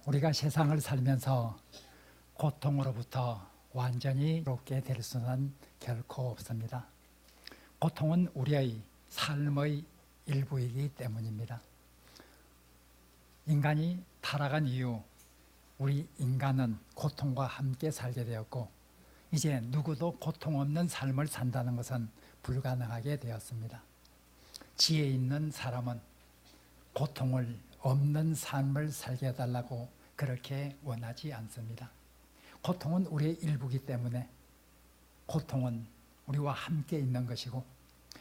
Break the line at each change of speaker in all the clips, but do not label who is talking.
우리가 세상을 살면서 고통으로부터 완전히롭게 될 수는 결코 없습니다. 고통은 우리의 삶의 일부이기 때문입니다. 인간이 타락한 이후 우리 인간은 고통과 함께 살게 되었고, 이제 누구도 고통 없는 삶을 산다는 것은 불가능하게 되었습니다. 지혜 있는 사람은 고통을 없는 삶을 살게 해달라고 그렇게 원하지 않습니다. 고통은 우리의 일부이기 때문에 고통은 우리와 함께 있는 것이고,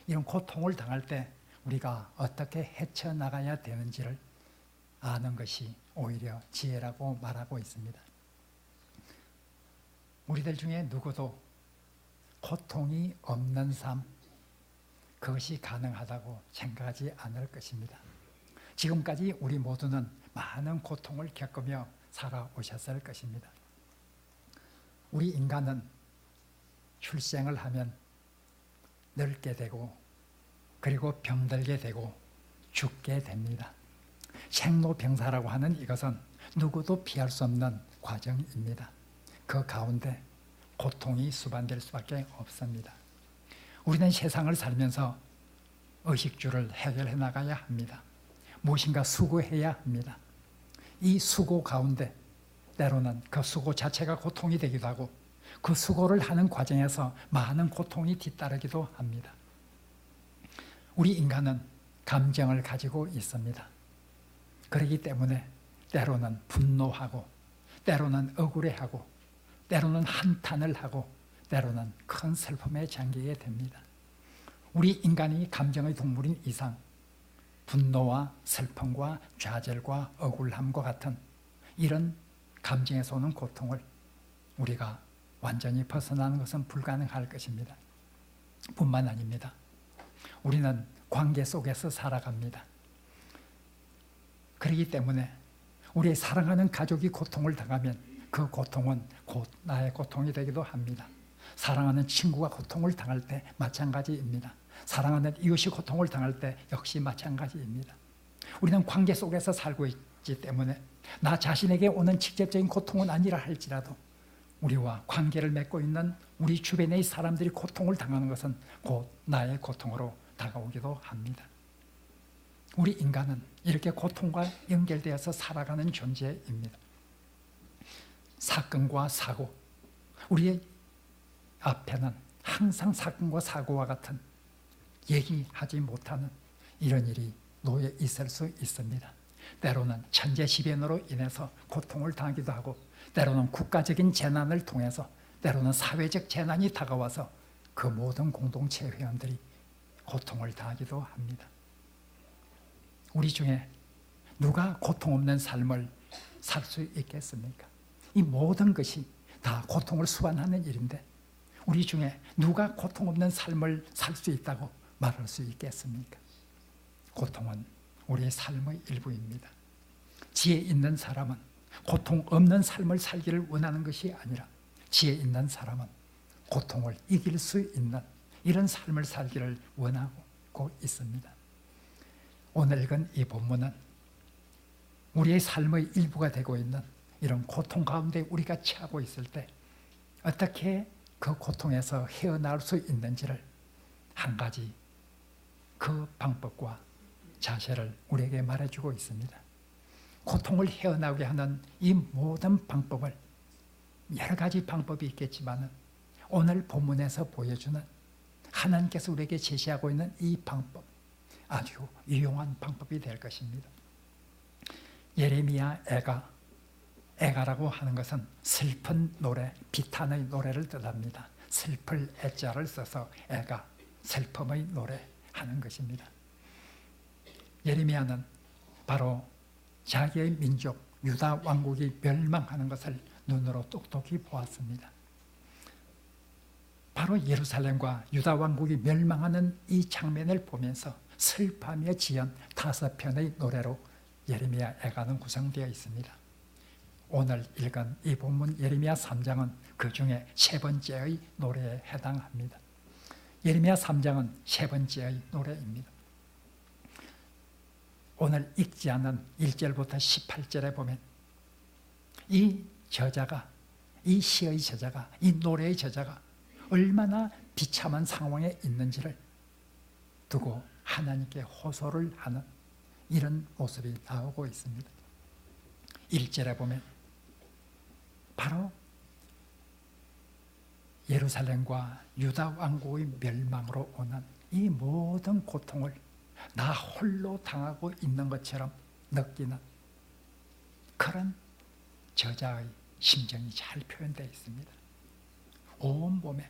이런 고통을 당할 때 우리가 어떻게 헤쳐나가야 되는지를 아는 것이 오히려 지혜라고 말하고 있습니다. 우리들 중에 누구도 고통이 없는 삶, 그것이 가능하다고 생각하지 않을 것입니다. 지금까지 우리 모두는 많은 고통을 겪으며 살아오셨을 것입니다. 우리 인간은 출생을 하면 늙게 되고, 그리고 병들게 되고 죽게 됩니다. 생로병사라고 하는 이것은 누구도 피할 수 없는 과정입니다. 그 가운데 고통이 수반될 수밖에 없습니다. 우리는 세상을 살면서 의식주를 해결해 나가야 합니다. 무엇인가 수고해야 합니다. 이 수고 가운데 때로는 그 수고 자체가 고통이 되기도 하고, 그 수고를 하는 과정에서 많은 고통이 뒤따르기도 합니다. 우리 인간은 감정을 가지고 있습니다. 그렇기 때문에 때로는 분노하고, 때로는 억울해하고, 때로는 한탄을 하고, 때로는 큰 슬픔에 잠기게 됩니다. 우리 인간이 감정의 동물인 이상 분노와 슬픔과 좌절과 억울함과 같은 이런 감정에서 오는 고통을 우리가 완전히 벗어나는 것은 불가능할 것입니다. 뿐만 아닙니다. 우리는 관계 속에서 살아갑니다. 그렇기 때문에 우리의 사랑하는 가족이 고통을 당하면 그 고통은 곧 나의 고통이 되기도 합니다. 사랑하는 친구가 고통을 당할 때 마찬가지입니다. 사랑하는 이웃이 고통을 당할 때 역시 마찬가지입니다. 우리는 관계 속에서 살고 있기 때문에 나 자신에게 오는 직접적인 고통은 아니라 할지라도 우리와 관계를 맺고 있는 우리 주변의 사람들이 고통을 당하는 것은 곧 나의 고통으로 다가오기도 합니다. 우리 인간은 이렇게 고통과 연결되어서 살아가는 존재입니다. 사건과 사고, 우리의 앞에는 항상 사건과 사고와 같은 얘기하지 못하는 이런 일이 놓여 있을 수 있습니다. 때로는 천재지변으로 인해서 고통을 당하기도 하고, 때로는 국가적인 재난을 통해서, 때로는 사회적 재난이 다가와서 그 모든 공동체 회원들이 고통을 당하기도 합니다. 우리 중에 누가 고통 없는 삶을 살 수 있겠습니까? 이 모든 것이 다 고통을 수반하는 일인데, 우리 중에 누가 고통 없는 삶을 살 수 있다고 말할 수 있겠습니까? 고통은 우리의 삶의 일부입니다. 지혜 있는 사람은 고통 없는 삶을 살기를 원하는 것이 아니라, 지혜 있는 사람은 고통을 이길 수 있는 이런 삶을 살기를 원하고 있습니다. 오늘 읽은 이 본문은 우리의 삶의 일부가 되고 있는 이런 고통 가운데 우리가 처하고 있을 때 어떻게 그 고통에서 헤어나올 수 있는지를 한 가지 그 방법과 자세를 우리에게 말해주고 있습니다. 고통을 헤어나오게 하는 이 모든 방법을, 여러 가지 방법이 있겠지만 오늘 본문에서 보여주는 하나님께서 우리에게 제시하고 있는 이 방법, 아주 유용한 방법이 될 것입니다. 예레미야 애가라고 하는 것은 슬픈 노래, 비탄의 노래를 뜻합니다. 슬플 애자를 써서 애가, 슬픔의 노래 하는 것입니다. 예레미야는 바로 자기의 민족 유다 왕국이 멸망하는 것을 눈으로 똑똑히 보았습니다. 바로 예루살렘과 유다 왕국이 멸망하는 이 장면을 보면서 슬퍼하며 지은 5편의 노래로 예레미야 애가는 구성되어 있습니다. 오늘 읽은 이 본문 예레미야 3장은 그 중에 3번째의 노래에 해당합니다. 예레미야 3장은 3번째의 노래입니다. 오늘 읽지 않은 1절부터 18절에 보면 이 저자가, 이 시의 저자가, 이 노래의 저자가 얼마나 비참한 상황에 있는지를 두고 하나님께 호소를 하는 이런 모습이 나오고 있습니다. 1절에 보면 바로 예루살렘과 유다 왕국의 멸망으로 오는 이 모든 고통을 나 홀로 당하고 있는 것처럼 느끼는 그런 저자의 심정이 잘 표현되어 있습니다. 온몸에,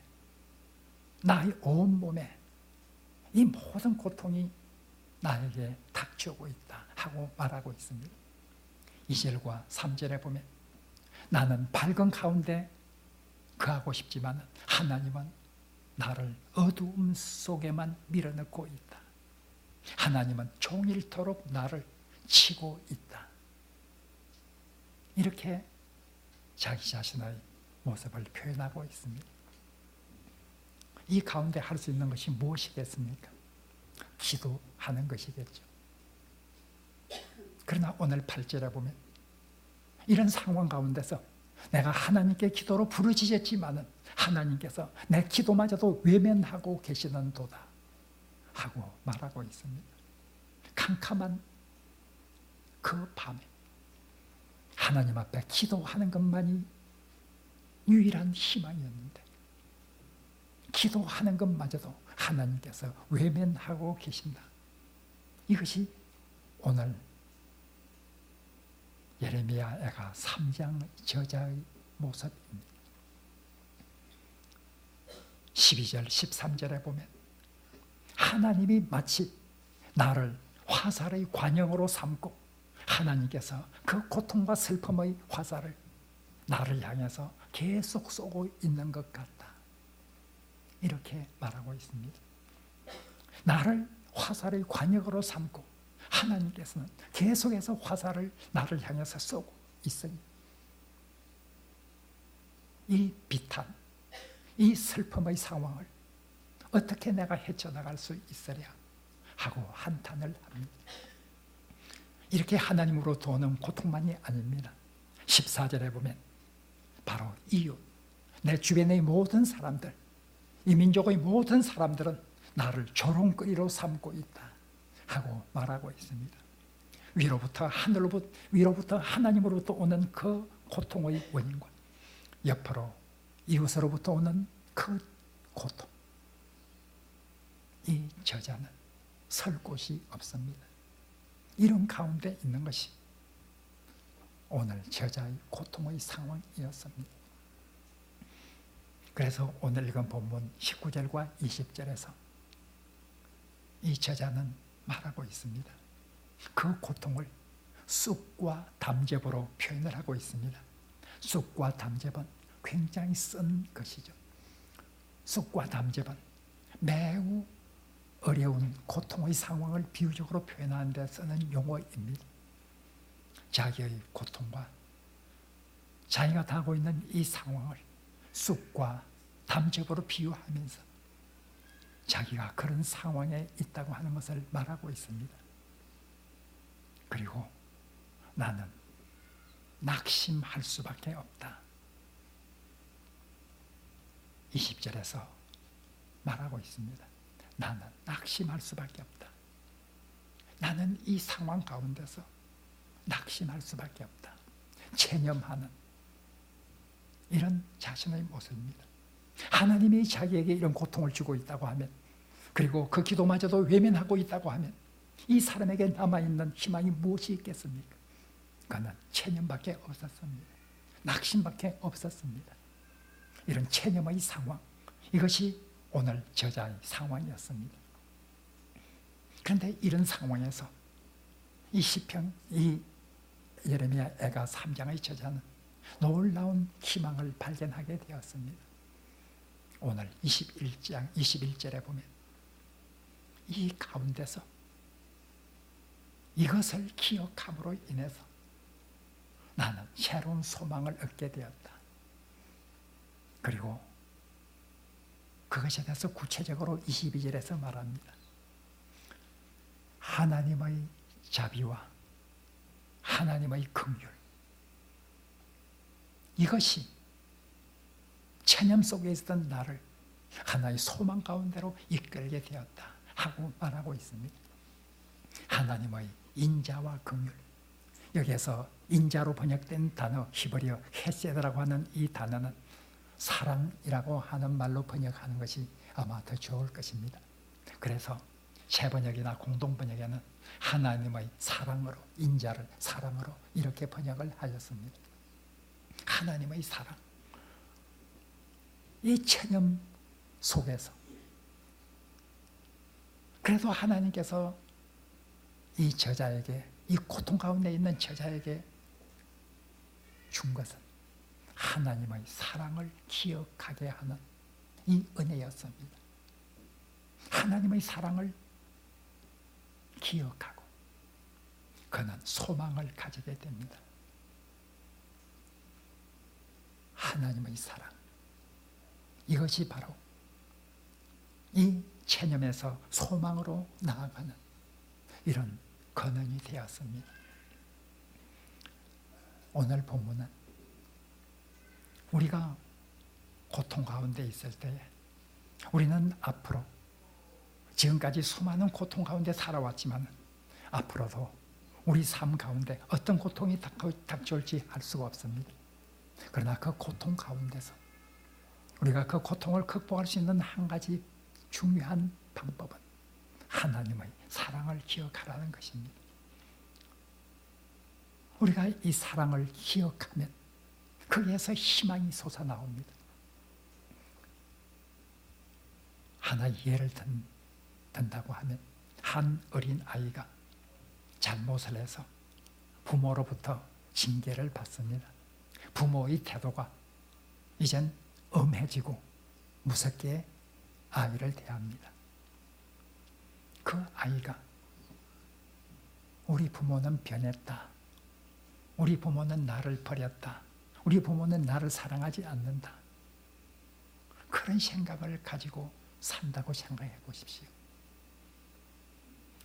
나의 온몸에 이 모든 고통이 나에게 닥쳐오고 있다 하고 말하고 있습니다. 2절과 3절에 보면 나는 밝은 가운데 거하고 싶지만 하나님은 나를 어두움 속에만 밀어넣고 있다. 하나님은 종일토록 나를 치고 있다. 이렇게 자기 자신의 모습을 표현하고 있습니다. 이 가운데 할 수 있는 것이 무엇이겠습니까? 기도하는 것이겠죠. 그러나 오늘 8절에 보면 이런 상황 가운데서 내가 하나님께 기도로 부르짖었지만은 하나님께서 내 기도마저도 외면하고 계시는도다 하고 말하고 있습니다. 캄캄한 그 밤에 하나님 앞에 기도하는 것만이 유일한 희망이었는데 기도하는 것마저도 하나님께서 외면하고 계신다. 이것이 오늘 예레미야 애가 3장 저자의 모습입니다. 12절 13절에 보면 하나님이 마치 나를 화살의 관영으로 삼고 하나님께서 그 고통과 슬픔의 화살을 나를 향해서 계속 쏘고 있는 것 같다. 이렇게 말하고 있습니다. 나를 화살의 관역으로 삼고 하나님께서는 계속해서 화살을 나를 향해서 쏘고 있으니 이 비탄, 이 슬픔의 상황을 어떻게 내가 헤쳐나갈 수 있으랴 하고 한탄을 합니다. 이렇게 하나님으로부터 오는 고통만이 아닙니다. 14절에 보면 바로 이웃, 내 주변의 모든 사람들, 이 민족의 모든 사람들은 나를 조롱거리로 삼고 있다 하고 말하고 있습니다. 위로부터 하나님으로부터 오는 그 고통의 원인과 옆으로 이웃으로부터 오는 그 고통, 이 저자는 설 곳이 없습니다. 이런 가운데 있는 것이 오늘 저자의 고통의 상황이었습니다. 그래서 오늘 읽은 본문 19절과 20절에서 이 저자는 말하고 있습니다. 그 고통을 쑥과 담즙으로 표현을 하고 있습니다. 쑥과 담즙은 굉장히 쓴 것이죠. 쑥과 담즙은 매우 어려운 고통의 상황을 비유적으로 표현하는 데 쓰는 용어입니다. 자기의 고통과 자기가 당하고 있는 이 상황을 쑥과 담즙으로 비유하면서 자기가 그런 상황에 있다고 하는 것을 말하고 있습니다. 그리고 나는 낙심할 수밖에 없다. 20절에서 말하고 있습니다. 나는 낙심할 수밖에 없다. 나는 이 상황 가운데서 낙심할 수밖에 없다. 체념하는 이런 자신의 모습입니다. 하나님이 자기에게 이런 고통을 주고 있다고 하면, 그리고 그 기도마저도 외면하고 있다고 하면 이 사람에게 남아있는 희망이 무엇이 있겠습니까? 그는 체념밖에 없었습니다. 낙심밖에 없었습니다. 이런 체념의 상황, 이것이 오늘 저자의 상황이었습니다. 그런데 이런 상황에서 이 시편, 이 예레미야 애가 3장의 저자는 놀라운 희망을 발견하게 되었습니다. 오늘 21장 21절에 보면 이 가운데서 이것을 기억함으로 인해서 나는 새로운 소망을 얻게 되었다. 그리고 그것에 대해서 구체적으로 22절에서 말합니다. 하나님의 자비와 하나님의 긍휼, 이것이 체념 속에 있었던 나를 하나의 소망 가운데로 이끌게 되었다 하고 말하고 있습니다. 하나님의 인자와 긍휼, 여기에서 인자로 번역된 단어 히브리어 헤세드라고 하는 이 단어는 사랑이라고 하는 말로 번역하는 것이 아마 더 좋을 것입니다. 그래서 재번역이나 공동번역에는 하나님의 사랑으로, 인자를 사랑으로 이렇게 번역을 하였습니다. 하나님의 사랑, 이 체념 속에서 그래도 하나님께서 이 저자에게, 이 고통 가운데 있는 저자에게 준 것은 하나님의 사랑을 기억하게 하는 이 은혜였습니다. 하나님의 사랑을 기억하고 그는 소망을 가지게 됩니다. 하나님의 사랑, 이것이 바로 이 체념에서 소망으로 나아가는 이런 근원이 되었습니다. 오늘 본문은 우리가 고통 가운데 있을 때에 우리는 앞으로 지금까지 수많은 고통 가운데 살아왔지만 앞으로도 우리 삶 가운데 어떤 고통이 닥쳐올지 알 수가 없습니다. 그러나 그 고통 가운데서 우리가 그 고통을 극복할 수 있는 한 가지 중요한 방법은 하나님의 사랑을 기억하라는 것입니다. 우리가 이 사랑을 기억하면 거기에서 희망이 솟아나옵니다. 하나의 예를 든다고 하면 한 어린 아이가 잘못을 해서 부모로부터 징계를 받습니다. 부모의 태도가 이젠 엄해지고 무섭게 아이를 대합니다. 그 아이가 우리 부모는 변했다. 우리 부모는 나를 버렸다. 우리 부모는 나를 사랑하지 않는다. 그런 생각을 가지고 산다고 생각해 보십시오.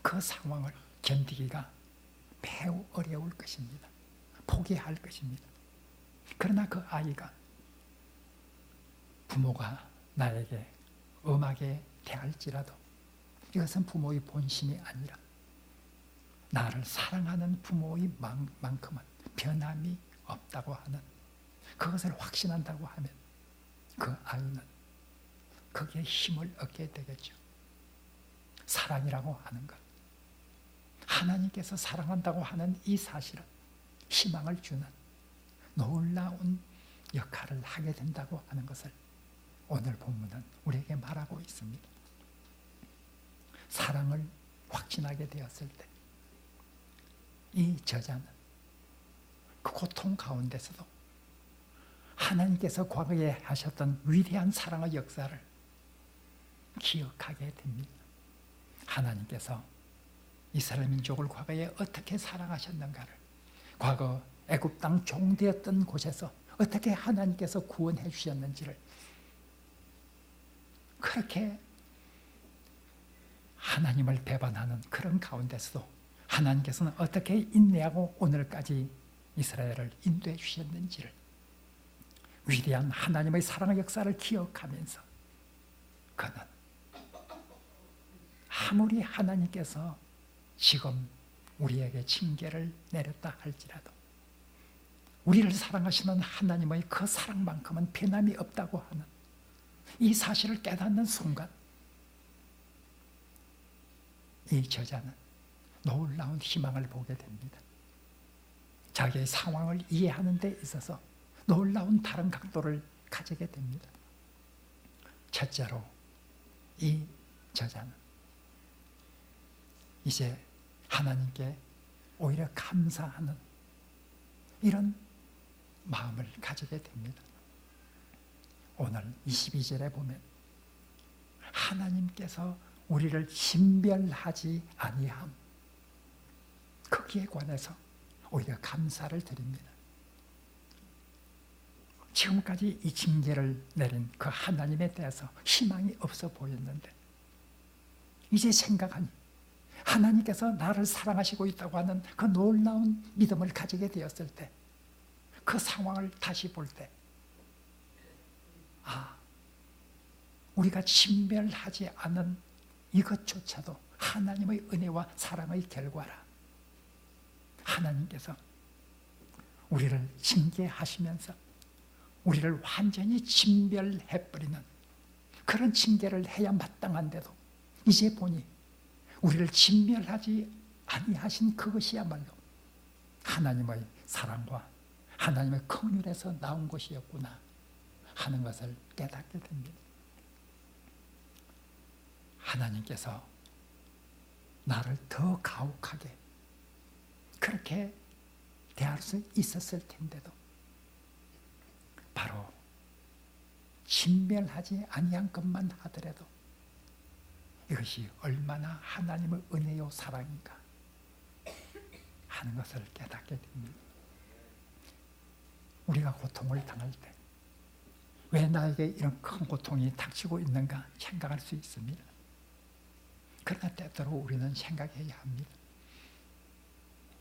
그 상황을 견디기가 매우 어려울 것입니다. 포기할 것입니다. 그러나 그 아이가 부모가 나에게 엄하게 대할지라도 이것은 부모의 본심이 아니라 나를 사랑하는 부모의 만큼은 변함이 없다고 하는 그것을 확신한다고 하면 그 아이는 거기에 힘을 얻게 되겠죠. 사랑이라고 하는 것, 하나님께서 사랑한다고 하는 이 사실은 희망을 주는 놀라운 역할을 하게 된다고 하는 것을 오늘 본문은 우리에게 말하고 있습니다. 사랑을 확신하게 되었을 때 이 저자는 그 고통 가운데서도 하나님께서 과거에 하셨던 위대한 사랑의 역사를 기억하게 됩니다. 하나님께서 이스라엘 민족을 과거에 어떻게 사랑하셨는가를, 과거 애굽 땅 종되었던 곳에서 어떻게 하나님께서 구원해 주셨는지를, 그렇게 하나님을 배반하는 그런 가운데서도 하나님께서는 어떻게 인내하고 오늘까지 이스라엘을 인도해 주셨는지를, 위대한 하나님의 사랑의 역사를 기억하면서 그는 아무리 하나님께서 지금 우리에게 징계를 내렸다 할지라도 우리를 사랑하시는 하나님의 그 사랑만큼은 변함이 없다고 하는 이 사실을 깨닫는 순간 이 저자는 놀라운 희망을 보게 됩니다. 자기의 상황을 이해하는 데 있어서 놀라운 다른 각도를 가지게 됩니다. 첫째로 이 저자는 이제 하나님께 오히려 감사하는 이런 마음을 가지게 됩니다. 오늘 22절에 보면 하나님께서 우리를 신별하지 아니함, 거기에 관해서 오히려 감사를 드립니다. 지금까지 이 징계를 내린 그 하나님에 대해서 희망이 없어 보였는데 이제 생각하니 하나님께서 나를 사랑하시고 있다고 하는 그 놀라운 믿음을 가지게 되었을 때 그 상황을 다시 볼 때, 우리가 진멸하지 않은 이것조차도 하나님의 은혜와 사랑의 결과라. 하나님께서 우리를 징계하시면서 우리를 완전히 진멸해버리는 그런 징계를 해야 마땅한데도 이제 보니 우리를 진멸하지 아니하신 그것이야말로 하나님의 사랑과 하나님의 긍휼에서 나온 것이었구나 하는 것을 깨닫게 됩니다. 하나님께서 나를 더 가혹하게 그렇게 대할 수 있었을 텐데도 바로 진멸하지 아니한 것만 하더라도 이것이 얼마나 하나님의 은혜요 사랑인가 하는 것을 깨닫게 됩니다. 우리가 고통을 당할 때 왜 나에게 이런 큰 고통이 닥치고 있는가 생각할 수 있습니다. 그러나 때때로 우리는 생각해야 합니다.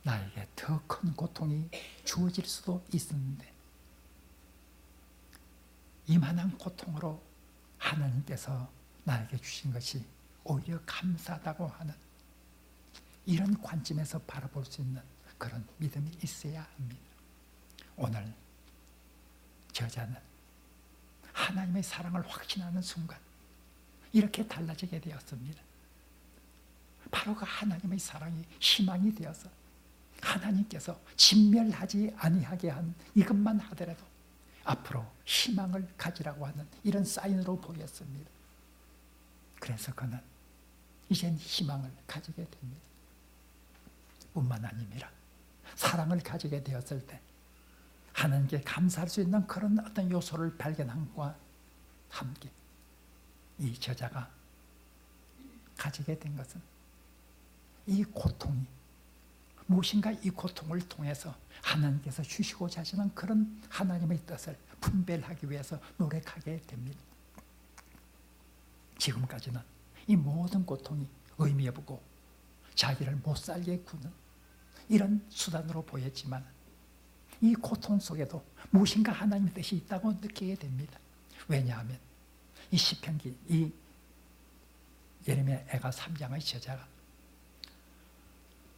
나에게 더 큰 고통이 주어질 수도 있었는데 이만한 고통으로 하나님께서 나에게 주신 것이 오히려 감사하다고 하는 이런 관점에서 바라볼 수 있는 그런 믿음이 있어야 합니다. 오늘 저자는 하나님의 사랑을 확신하는 순간 이렇게 달라지게 되었습니다. 바로 그 하나님의 사랑이 희망이 되어서 하나님께서 진멸하지 아니하게 한 이것만 하더라도 앞으로 희망을 가지라고 하는 이런 사인으로 보였습니다. 그래서 그는 이젠 희망을 가지게 됩니다. 뿐만 아니라 사랑을 가지게 되었을 때 하나님께 감사할 수 있는 그런 어떤 요소를 발견함과 함께 이 저자가 가지게 된 것은 이 고통이 무엇인가 이 고통을 통해서 하나님께서 주시고자 하시는 그런 하나님의 뜻을 분별하기 위해서 노력하게 됩니다. 지금까지는 이 모든 고통이 의미 없고 자기를 못 살게 구는 이런 수단으로 보였지만 이 고통 속에도 무엇인가 하나님의 뜻이 있다고 느끼게 됩니다. 왜냐하면 이 시편기, 이 예레미야 애가 3장의 저자가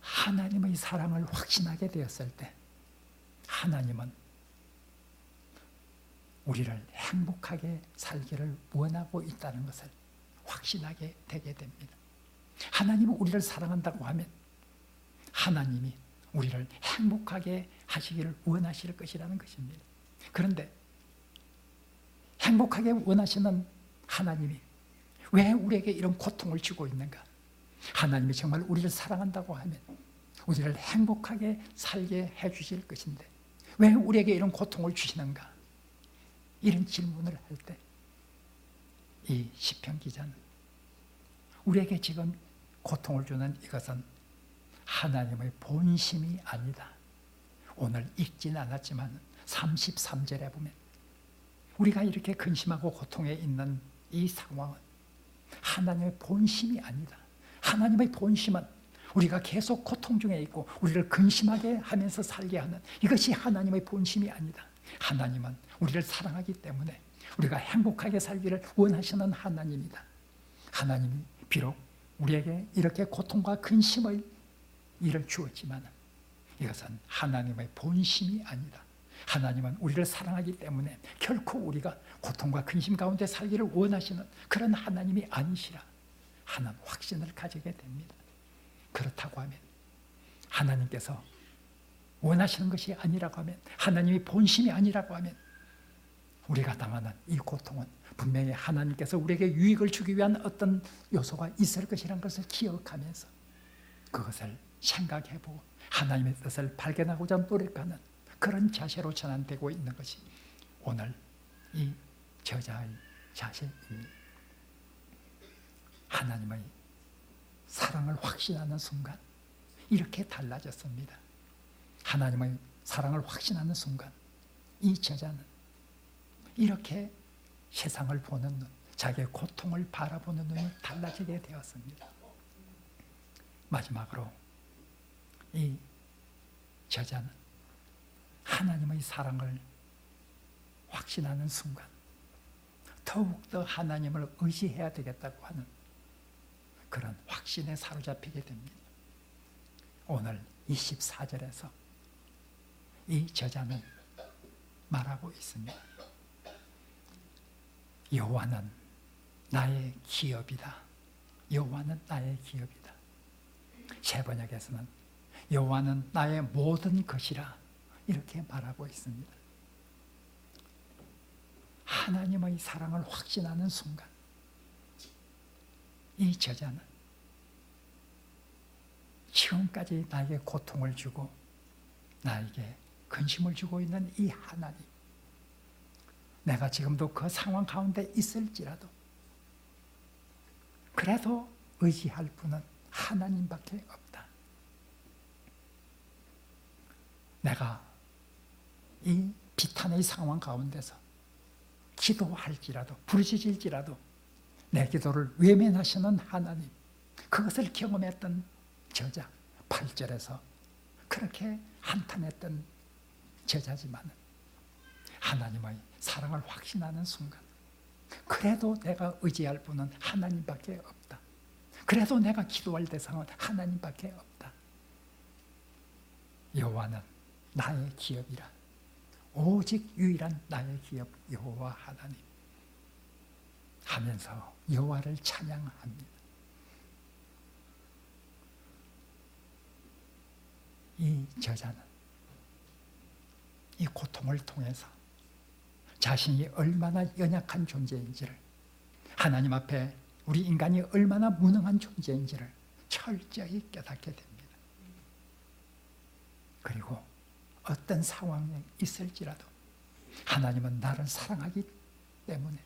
하나님의 사랑을 확신하게 되었을 때 하나님은 우리를 행복하게 살기를 원하고 있다는 것을 확신하게 되게 됩니다. 하나님은 우리를 사랑한다고 하면 하나님이 우리를 행복하게 하시기를 원하실 것이라는 것입니다. 그런데 행복하게 원하시는 하나님이 왜 우리에게 이런 고통을 주고 있는가? 하나님이 정말 우리를 사랑한다고 하면 우리를 행복하게 살게 해주실 것인데 왜 우리에게 이런 고통을 주시는가? 이런 질문을 할 때 이 시편 기자는 우리에게 지금 고통을 주는 이것은 하나님의 본심이 아니다. 오늘 읽진 않았지만 33절에 보면 우리가 이렇게 근심하고 고통에 있는 이 상황은 하나님의 본심이 아니다. 하나님의 본심은 우리가 계속 고통 중에 있고 우리를 근심하게 하면서 살게 하는 이것이 하나님의 본심이 아니다. 하나님은 우리를 사랑하기 때문에 우리가 행복하게 살기를 원하시는 하나님이다. 하나님이 비록 우리에게 이렇게 고통과 근심의 일을 주었지만 이것은 하나님의 본심이 아니다. 하나님은 우리를 사랑하기 때문에 결코 우리가 고통과 근심 가운데 살기를 원하시는 그런 하나님이 아니시라 하는 확신을 가지게 됩니다. 그렇다고 하면 하나님께서 원하시는 것이 아니라고 하면 하나님이 본심이 아니라고 하면 우리가 당하는 이 고통은 분명히 하나님께서 우리에게 유익을 주기 위한 어떤 요소가 있을 것이라는 것을 기억하면서 그것을 생각해보고 하나님의 뜻을 발견하고자 노력하는 그런 자세로 전환되고 있는 것이 오늘 이 저자의 자세입니다. 하나님의 사랑을 확신하는 순간 이렇게 달라졌습니다. 하나님의 사랑을 확신하는 순간 이 저자는 이렇게 세상을 보는 눈, 자기의 고통을 바라보는 눈이 달라지게 되었습니다. 마지막으로 이 저자는 하나님의 사랑을 확신하는 순간 더욱더 하나님을 의지해야 되겠다고 하는 그런 확신에 사로잡히게 됩니다. 오늘 24절에서 이 저자는 말하고 있습니다. 여호와는 나의 기업이다. 여호와는 나의 기업이다. 새 번역에서는 여호와는 나의 모든 것이라 이렇게 말하고 있습니다. 하나님의 사랑을 확신하는 순간 이 저자는 지금까지 나에게 고통을 주고 나에게 근심을 주고 있는 이 하나님, 내가 지금도 그 상황 가운데 있을지라도 그래도 의지할 분은 하나님밖에 없다. 내가 이 비탄의 상황 가운데서 기도할지라도 부르짖을지라도 내 기도를 외면하시는 하나님, 그것을 경험했던 저자 8절에서 그렇게 한탄했던 저자지만 하나님의 사랑을 확신하는 순간 그래도 내가 의지할 분은 하나님밖에 없다. 그래도 내가 기도할 대상은 하나님밖에 없다. 여호와는 나의 기업이라. 오직 유일한 나의 기업 여호와 하나님 하면서 여호와를 찬양합니다. 이 저자는 이 고통을 통해서 자신이 얼마나 연약한 존재인지를, 하나님 앞에 우리 인간이 얼마나 무능한 존재인지를 철저히 깨닫게 됩니다. 그리고 어떤 상황에 있을지라도 하나님은 나를 사랑하기 때문에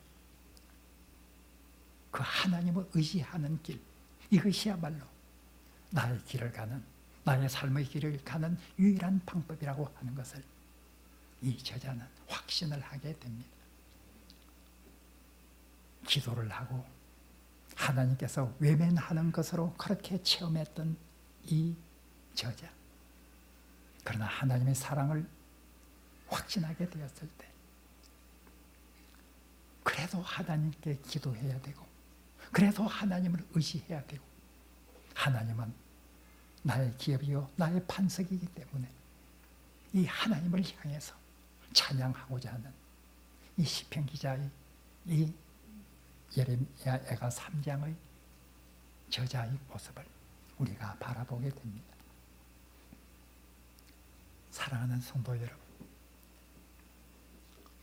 그 하나님을 의지하는 길, 이것이야말로 나의 길을 가는, 나의 삶의 길을 가는 유일한 방법이라고 하는 것을 이 저자는 확신을 하게 됩니다. 기도를 하고 하나님께서 외면하는 것으로 그렇게 체험했던 이 저자, 그러나 하나님의 사랑을 확신하게 되었을 때 그래도 하나님께 기도해야 되고 그래도 하나님을 의지해야 되고, 하나님은 나의 기업이요 나의 반석이기 때문에 이 하나님을 향해서 찬양하고자 하는 이 시편 기자의 이 예레미야 애가 3장의 저자의 모습을 우리가 바라보게 됩니다. 사랑하는 성도 여러분,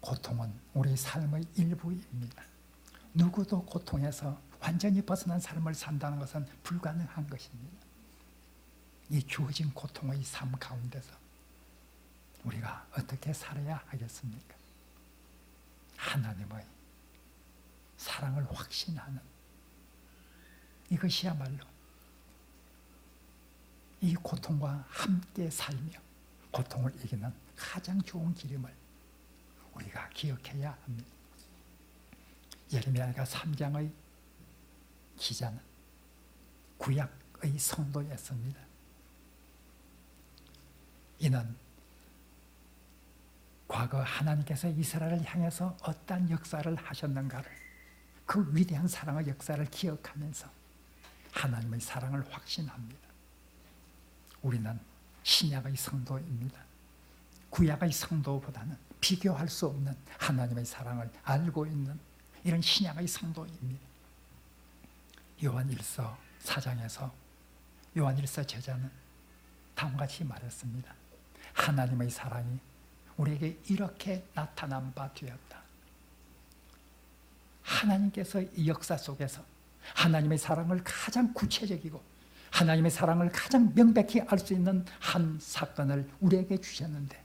고통은 우리 삶의 일부입니다. 누구도 고통에서 완전히 벗어난 삶을 산다는 것은 불가능한 것입니다. 이 주어진 고통의 삶 가운데서 우리가 어떻게 살아야 하겠습니까? 하나님의 사랑을 확신하는, 이것이야말로 이 고통과 함께 살며 고통을 이기는 가장 좋은 길임을 우리가 기억해야 합니다. 예레미야가 3장의 기자는 구약의 성도였습니다. 이는 과거 하나님께서 이스라엘을 향해서 어떠한 역사를 하셨는가를, 그 위대한 사랑의 역사를 기억하면서 하나님의 사랑을 확신합니다. 우리는 신약의 성도입니다. 구약의 성도보다는 비교할 수 없는 하나님의 사랑을 알고 있는 이런 신약의 성도입니다. 요한일서 4장에서 요한일서 저자는 다음과 같이 말했습니다. 하나님의 사랑이 우리에게 이렇게 나타난 바 되었다. 하나님께서 이 역사 속에서 하나님의 사랑을 가장 구체적이고 하나님의 사랑을 가장 명백히 알 수 있는 한 사건을 우리에게 주셨는데,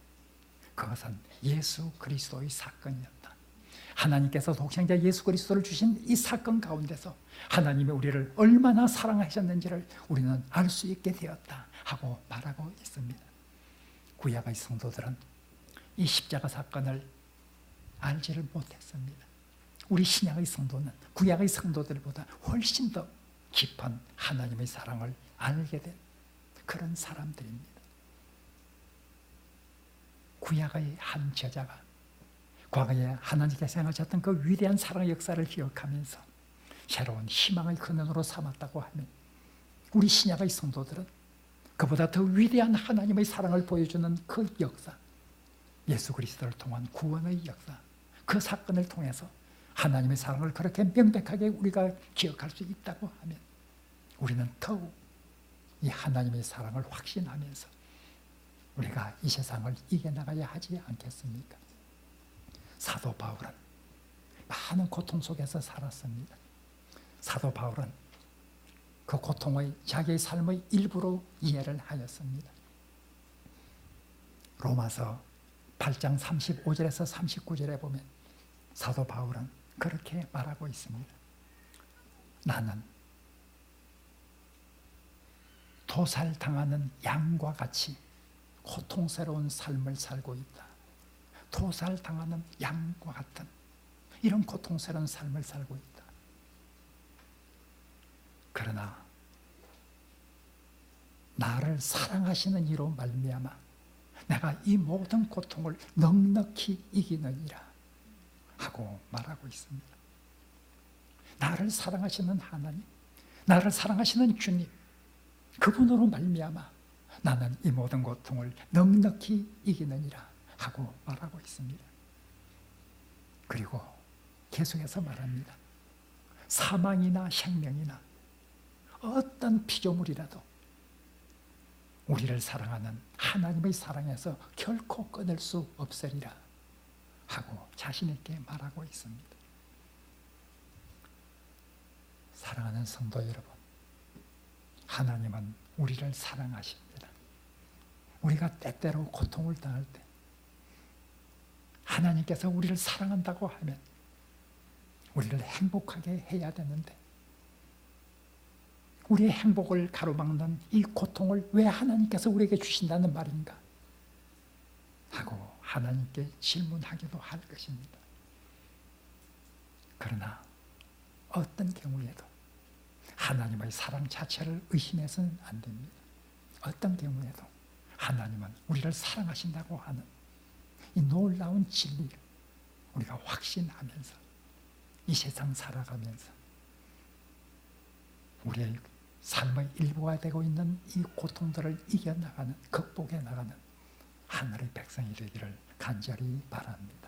그것은 예수 그리스도의 사건이었다. 하나님께서 독생자 예수 그리스도를 주신 이 사건 가운데서 하나님이 우리를 얼마나 사랑하셨는지를 우리는 알 수 있게 되었다 하고 말하고 있습니다. 구약의 성도들은 이 십자가 사건을 알지를 못했습니다. 우리 신약의 성도는 구약의 성도들보다 훨씬 더 깊은 하나님의 사랑을 알게 된 그런 사람들입니다. 구약의 한 제자가 과거에 하나님께서 행하셨던 그 위대한 사랑의 역사를 기억하면서 새로운 희망의 근원으로 삼았다고 하면 우리 신약의 성도들은 그보다 더 위대한 하나님의 사랑을 보여주는 그 역사, 예수 그리스도를 통한 구원의 역사, 그 사건을 통해서 하나님의 사랑을 그렇게 명백하게 우리가 기억할 수 있다고 하면 우리는 더욱 이 하나님의 사랑을 확신하면서 우리가 이 세상을 이겨나가야 하지 않겠습니까? 사도 바울은 많은 고통 속에서 살았습니다. 사도 바울은 그 고통의 자기의 삶의 일부로 이해를 하였습니다. 로마서 8장 35절에서 39절에 보면 사도 바울은 그렇게 말하고 있습니다. 나는 도살당하는 양과 같이 고통스러운 삶을 살고 있다. 도살당하는 양과 같은 이런 고통스러운 삶을 살고 있다. 그러나 나를 사랑하시는 이로 말미암아 내가 이 모든 고통을 넉넉히 이기느니라 하고 말하고 있습니다. 나를 사랑하시는 하나님, 나를 사랑하시는 주님, 그분으로 말미암아 나는 이 모든 고통을 넉넉히 이기느니라 하고 말하고 있습니다. 그리고 계속해서 말합니다. 사망이나 생명이나 어떤 피조물이라도 우리를 사랑하는 하나님의 사랑에서 결코 끊을 수 없으리라 하고 자신 있게 말하고 있습니다. 사랑하는 성도 여러분, 하나님은 우리를 사랑하십니다. 우리가 때때로 고통을 당할 때 하나님께서 우리를 사랑한다고 하면 우리를 행복하게 해야 되는데 우리의 행복을 가로막는 이 고통을 왜 하나님께서 우리에게 주신다는 말인가 하고 하나님께 질문하기도 할 것입니다. 그러나 어떤 경우에도 하나님의 사랑 자체를 의심해서는 안 됩니다. 어떤 경우에도 하나님은 우리를 사랑하신다고 하는 이 놀라운 진리를 우리가 확신하면서 이 세상 살아가면서 우리의 삶의 일부가 되고 있는 이 고통들을 이겨나가는, 극복해 나가는 하늘의 백성이 되기를 간절히 바랍니다.